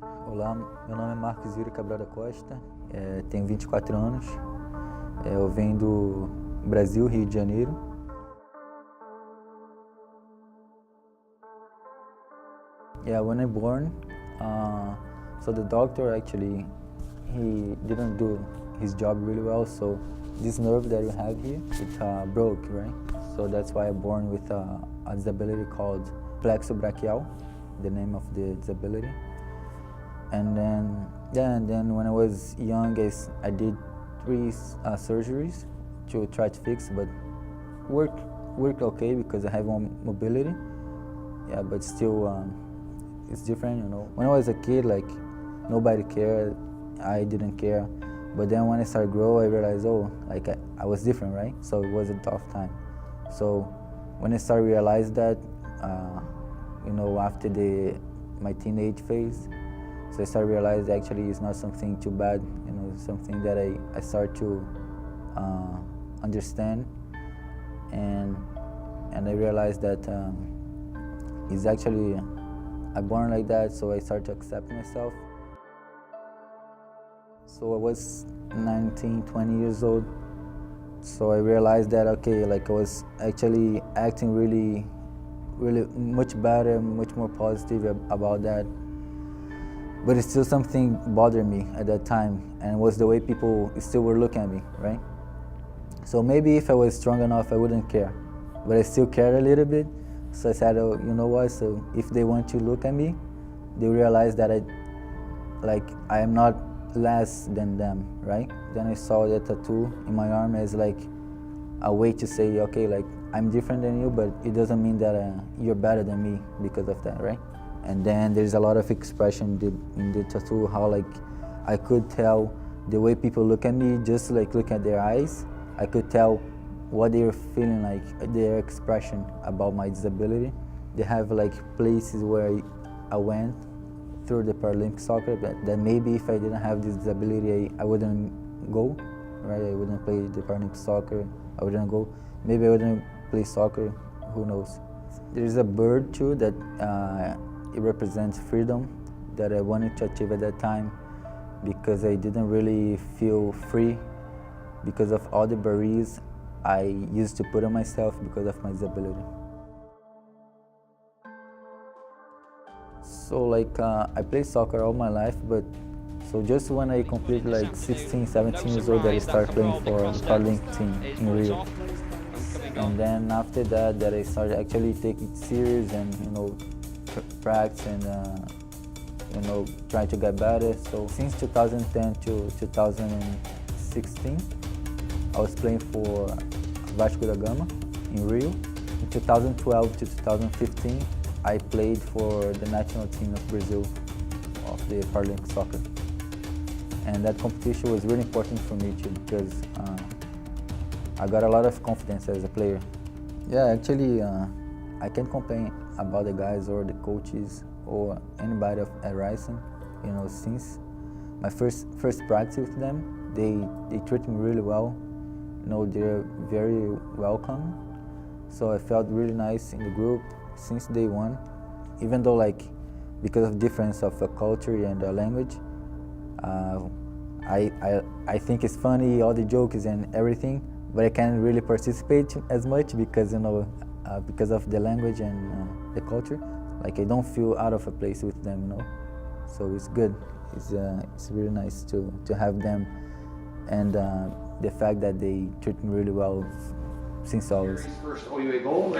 Olá, meu nome é Yuri da Costa, tenho 24 anos, eu venho do Brasil, Rio de Janeiro. Yeah, when I born, so the doctor actually, he didn't do his job really well, so this nerve that you have here, it broke, right? So that's why I born with a disability called flexobrachial, the name of the disability. And then when I was young, I did 3 surgeries to try to fix, but worked okay because I have more mobility. Yeah, but still, it's different, you know. When I was a kid, like, nobody cared, I didn't care. But then when I started growing, I realized, oh, like I was different, right? So it was a tough time. So when I started realizing that, you know, after my teenage phase, so I started realizing actually it's not something too bad, you know, it's something that I start to understand, and I realized that it's actually, I'm born like that, so I started to accept myself. So I was 19, 20 years old, so I realized that, okay, like I was actually acting really much better, much more positive about that. But it's still something bothered me at that time, and it was the way people still were looking at me, right? So maybe if I was strong enough, I wouldn't care. But I still cared a little bit, so I said, oh, you know what, so if they want to look at me, they realize that I am not less than them, right? Then I saw the tattoo in my arm as like a way to say, okay, like I'm different than you, but it doesn't mean that you're better than me because of that, right? And then there's a lot of expression in the tattoo, how like I could tell the way people look at me, just like look at their eyes, I could tell what they're feeling, like their expression about my disability. They have like places where I went through the Paralympic soccer that maybe if I didn't have this disability, I wouldn't go, right? I wouldn't play the Paralympic soccer, I wouldn't go. Maybe I wouldn't play soccer, who knows. There's a bird too that it represents freedom that I wanted to achieve at that time, because I didn't really feel free because of all the barriers I used to put on myself because of my disability. So like I played soccer all my life, but so just when I completed like 16, 17 years old, that I started playing for the Paralympic team in Rio. And then after that I started actually taking it serious and, you know, practice and you know, try to get better. So since 2010 to 2016, I was playing for Vasco da Gama in Rio. In 2012 to 2015, I played for the national team of Brazil of the Paralympic soccer. And that competition was really important for me too, because I got a lot of confidence as a player. Yeah, actually, I can't complain about the guys or the coaches or anybody at Ryerson. You know, since my first practice with them, they treat me really well. You know, they're very welcome. So I felt really nice in the group since day one. Even though, like, because of difference of culture and language, I think it's funny, all the jokes and everything, but I can't really participate as much because, you know, because of the language and the culture. Like, I don't feel out of a place with them, you know. So it's good. It's really nice to have them, and the fact that they treat me really well since always. First OUA goal.